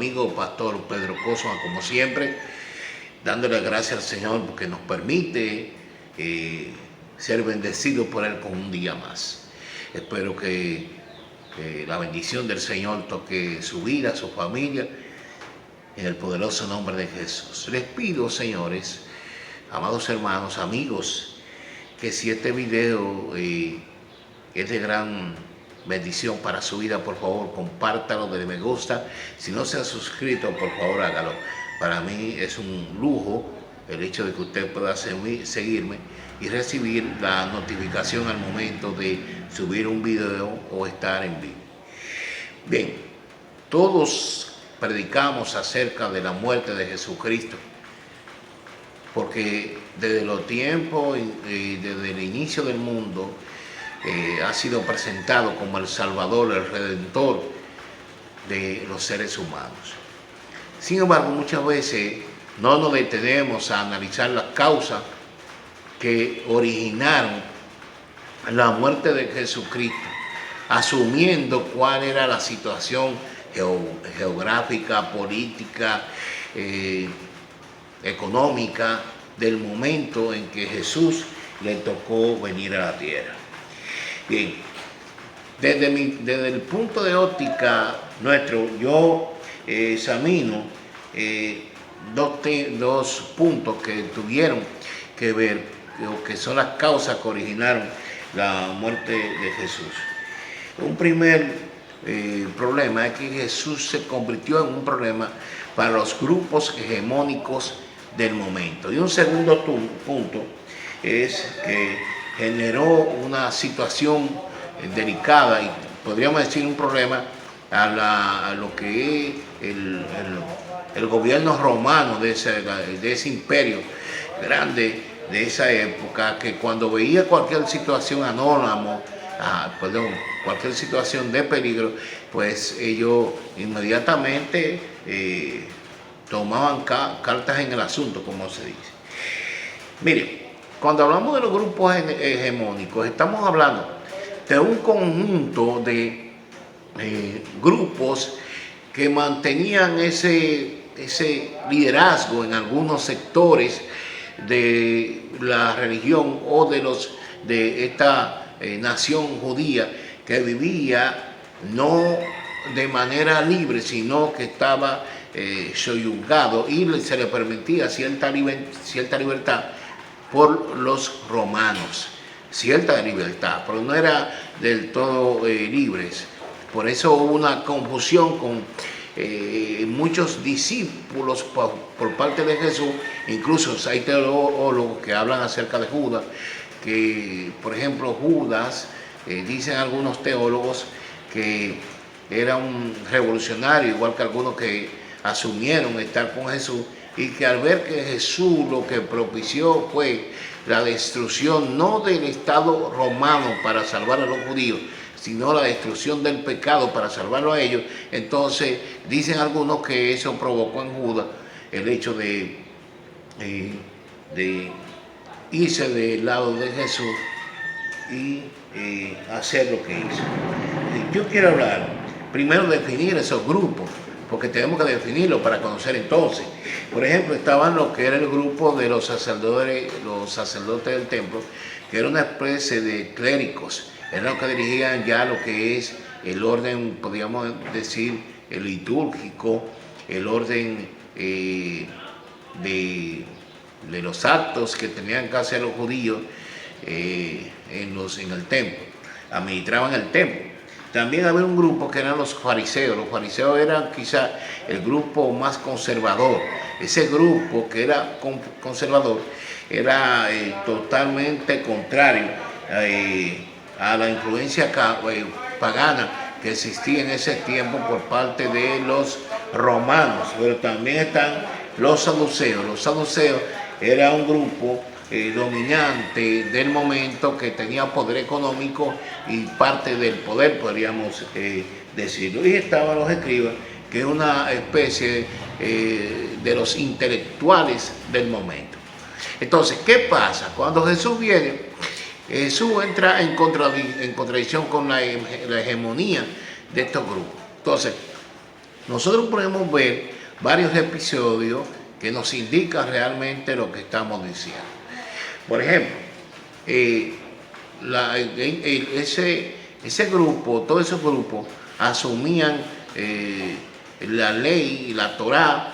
amigo Pastor Pedro Cosma, como siempre, dándole gracias al Señor porque nos permite ser bendecidos por Él con un día más. Espero que la bendición del Señor toque su vida, su familia, en el poderoso nombre de Jesús. Les pido, señores, amados hermanos, amigos, que si este video es de gran bendición para su vida, por favor, compártalo, denle me gusta. Si no se ha suscrito, por favor, hágalo. Para mí es un lujo el hecho de que usted pueda seguirme y recibir la notificación al momento de subir un video o estar en vivo. Bien, todos predicamos acerca de la muerte de Jesucristo, porque desde los tiempos y desde el inicio del mundo ha sido presentado como el Salvador, el Redentor de los seres humanos. Sin embargo, muchas veces no nos detenemos a analizar las causas que originaron la muerte de Jesucristo, asumiendo cuál era la situación geográfica, política, económica del momento en que Jesús le tocó venir a la tierra. Bien, desde el punto de óptica nuestro, yo examino dos puntos que tuvieron que ver, o que son las causas que originaron la muerte de Jesús. Un primer problema es que Jesús se convirtió en un problema para los grupos hegemónicos del momento. Y un segundo punto es que generó una situación delicada y podríamos decir un problema a lo que es el gobierno romano de ese imperio grande de esa época, que cuando veía cualquier situación cualquier situación de peligro, pues ellos inmediatamente tomaban cartas en el asunto, como se dice. Mire, cuando hablamos de los grupos hegemónicos, estamos hablando de un conjunto de grupos que mantenían ese liderazgo en algunos sectores de la religión o de esta nación judía, que vivía no de manera libre, sino que estaba soyugado y se le permitía cierta libertad por los romanos, cierta libertad, pero no era del todo libres. Por eso hubo una confusión con muchos discípulos por parte de Jesús. Incluso hay teólogos que hablan acerca de Judas, que por ejemplo Judas, dicen algunos teólogos que era un revolucionario, igual que algunos que asumieron estar con Jesús, y que al ver que Jesús lo que propició fue la destrucción no del Estado romano para salvar a los judíos, sino la destrucción del pecado para salvarlo a ellos, entonces dicen algunos que eso provocó en Judas el hecho de irse del lado de Jesús y hacer lo que hizo. Yo quiero hablar, primero definir esos grupos, porque tenemos que definirlo para conocer entonces. Por ejemplo, estaban lo que era el grupo de los sacerdotes del templo, que era una especie de clérigos, eran los que dirigían ya lo que es el orden, podríamos decir, el litúrgico, el orden de los actos que tenían que hacer los judíos en el templo, administraban el templo. También había un grupo que eran los fariseos. Los fariseos eran quizá el grupo más conservador. Ese grupo que era conservador era totalmente contrario a la influencia pagana que existía en ese tiempo por parte de los romanos. Pero también están los saduceos. Los saduceos era un grupo dominante del momento que tenía poder económico y parte del poder, podríamos decirlo. Y estaban los escribas, que es una especie de los intelectuales del momento. Entonces, ¿qué pasa? Cuando Jesús viene, Jesús entra en contradicción con la hegemonía de estos grupos. Entonces, nosotros podemos ver varios episodios que nos indican realmente lo que estamos diciendo. Por ejemplo, ese grupo, todos esos grupos asumían la ley y la Torá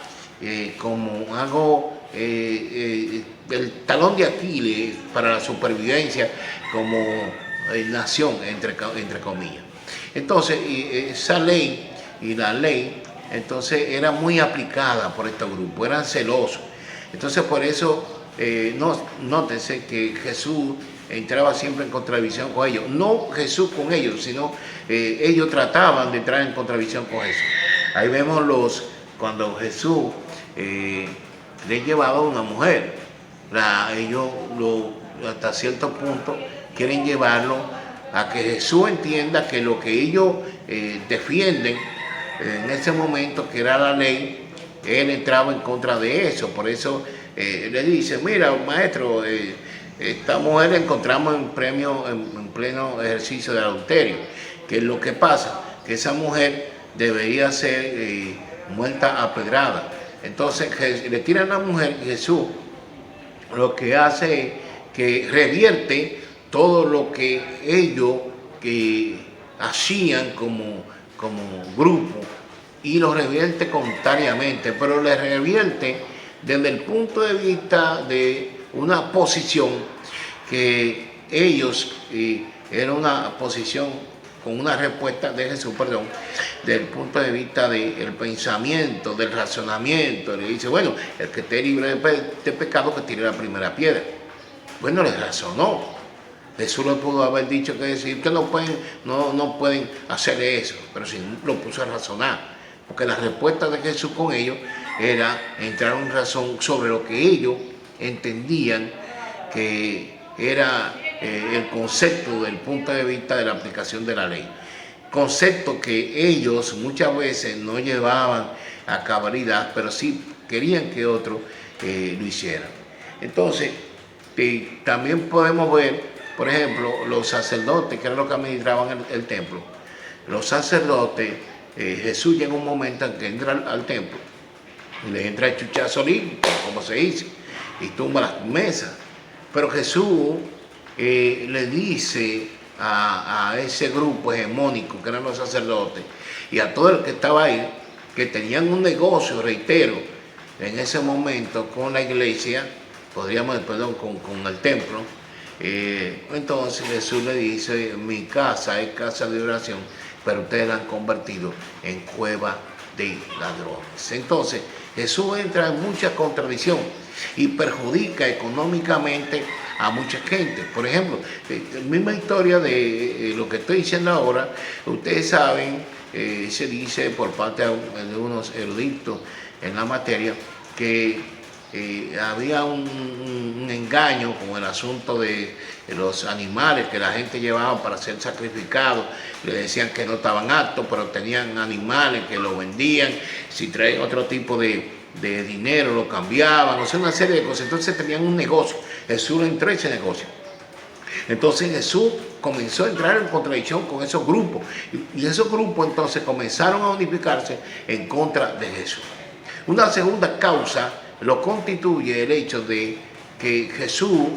como algo, el talón de Aquiles para la supervivencia como nación, entre comillas. Entonces, esa ley y la ley, entonces era muy aplicada por estos grupos, eran celosos. Entonces, por eso, nótese que Jesús entraba siempre en contradicción con ellos. No Jesús con ellos, sino ellos trataban de entrar en contradicción con Jesús. Ahí vemos cuando Jesús le llevaba a una mujer. Ellos hasta cierto punto quieren llevarlo a que Jesús entienda que lo que ellos defienden en ese momento, que era la ley, él entraba en contra de eso. Por eso le dice, mira, maestro, esta mujer la encontramos en pleno ejercicio del adulterio. ¿Qué es lo que pasa? Que esa mujer debería ser muerta a pedrada. Entonces le tiran a la mujer y Jesús lo que hace es que revierte todo lo que ellos hacían como grupo y lo revierte contrariamente, pero le revierte desde el punto de vista de una posición que ellos, era una posición con una respuesta de Jesús, perdón, del punto de vista del pensamiento, del razonamiento. Le dice, bueno, el que esté libre de pecado que tire la primera piedra. Bueno, le razonó. Jesús le pudo haber dicho que decir que no pueden hacer eso, pero sí lo puso a razonar, porque la respuesta de Jesús con ellos era entrar en razón sobre lo que ellos entendían que era el concepto del punto de vista de la aplicación de la ley. Concepto que ellos muchas veces no llevaban a cabalidad, pero sí querían que otros lo hicieran. Entonces, también podemos ver, por ejemplo, los sacerdotes, que eran los que administraban el templo. Los sacerdotes, Jesús llega un momento en que entra al templo y les entra el chuchazo limpio, como se dice, y tumba las mesas. Pero Jesús le dice a ese grupo hegemónico que eran los sacerdotes y a todo el que estaba ahí, que tenían un negocio, reitero, en ese momento con la iglesia, con el templo. Entonces Jesús le dice, mi casa es casa de oración, pero ustedes la han convertido en cueva de ladrones. Entonces Jesús entra en mucha contradicción y perjudica económicamente a mucha gente. Por ejemplo, la misma historia de lo que estoy diciendo ahora, ustedes saben, se dice por parte de unos eruditos en la materia que había un engaño con el asunto de los animales que la gente llevaba para ser sacrificados. Le decían que no estaban aptos, pero tenían animales que lo vendían. Si traían otro tipo de dinero, lo cambiaban, o sea, una serie de cosas. Entonces tenían un negocio. Jesús entró en ese negocio. Entonces Jesús comenzó a entrar en contradicción con esos grupos. Y esos grupos entonces comenzaron a unificarse en contra de Jesús. Una segunda causa lo constituye el hecho de que Jesús,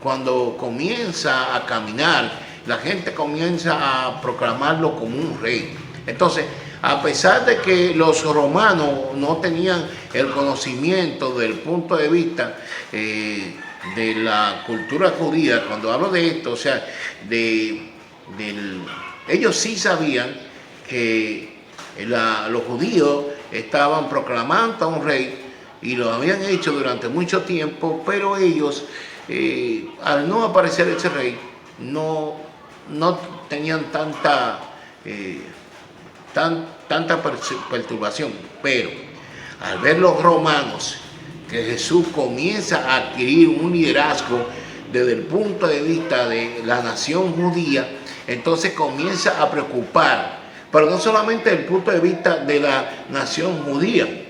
cuando comienza a caminar, la gente comienza a proclamarlo como un rey. Entonces, a pesar de que los romanos no tenían el conocimiento del punto de vista de la cultura judía, cuando hablo de esto, o sea, ellos sí sabían que los judíos estaban proclamando a un rey y lo habían hecho durante mucho tiempo, pero ellos, al no aparecer ese rey, no tenían tanta perturbación. Pero al ver los romanos que Jesús comienza a adquirir un liderazgo desde el punto de vista de la nación judía, entonces comienza a preocupar, pero no solamente desde el punto de vista de la nación judía,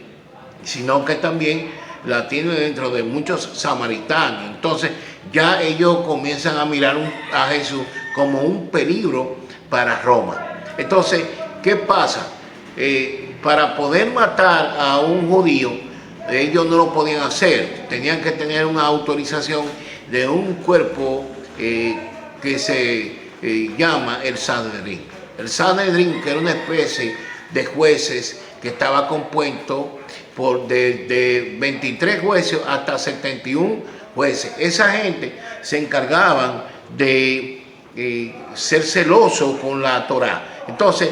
sino que también la tiene dentro de muchos samaritanos. Entonces ya ellos comienzan a mirar a Jesús como un peligro para Roma. Entonces, ¿qué pasa? para poder matar a un judío, ellos no lo podían hacer, tenían que tener una autorización de un cuerpo que se llama el Sanedrín. El Sanedrín, que era una especie de jueces que estaba compuesto por de 23 jueces hasta 71 jueces. Esa gente se encargaban de ser celosos con la Torá. Entonces,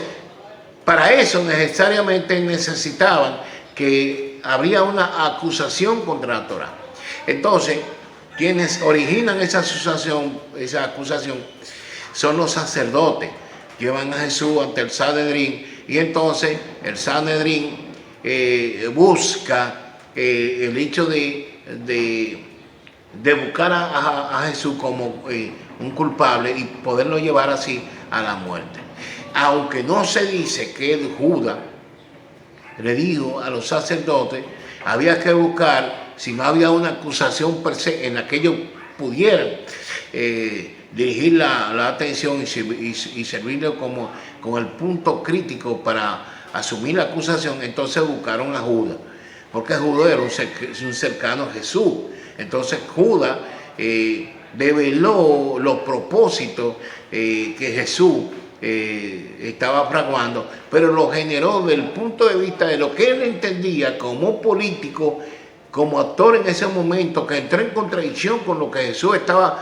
para eso necesariamente necesitaban que habría una acusación contra la Torá. Entonces, quienes originan esa acusación son los sacerdotes. Llevan a Jesús ante el Sanedrín y entonces el Sanedrín busca el hecho de buscar a Jesús como un culpable y poderlo llevar así a la muerte. Aunque no se dice que Judas le dijo a los sacerdotes, había que buscar si no había una acusación per se en la que ellos pudieran dirigir la atención y servirle como el punto crítico para asumir la acusación. Entonces buscaron a Judas, porque Judas era un cercano a Jesús. Entonces Judas develó los propósitos que Jesús estaba fraguando, pero lo generó desde el punto de vista de lo que él entendía como político, como actor en ese momento, que entró en contradicción con lo que Jesús estaba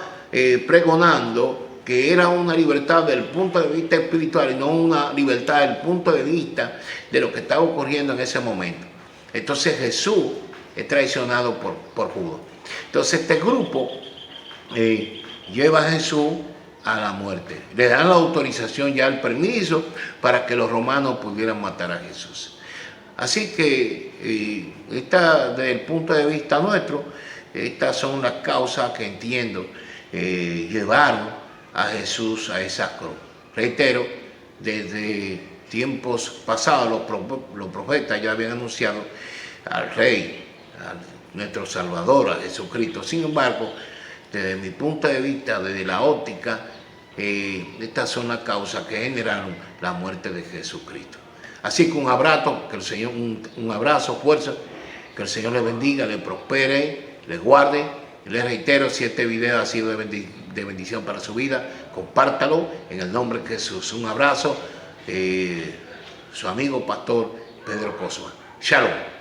pregonando, que era una libertad desde el punto de vista espiritual y no una libertad desde el punto de vista de lo que estaba ocurriendo en ese momento. Entonces Jesús es traicionado por Judas. Entonces este grupo lleva a Jesús a la muerte. Le dan la autorización, ya el permiso, para que los romanos pudieran matar a Jesús. Así que desde el punto de vista nuestro, estas son las causas que entiendo llevaron a Jesús a esa cruz. Reitero, desde tiempos pasados los profetas ya habían anunciado al Rey, a nuestro Salvador, a Jesucristo. Sin embargo, desde mi punto de vista, desde la óptica, estas son las causas que generaron la muerte de Jesucristo. Así que un abrazo, que el Señor, un abrazo, fuerza, que el Señor les bendiga, les prospere, les guarde. Y les reitero, si este video ha sido de bendición para su vida, compártalo en el nombre de Jesús. Un abrazo, su amigo pastor Pedro Cosma. Shalom.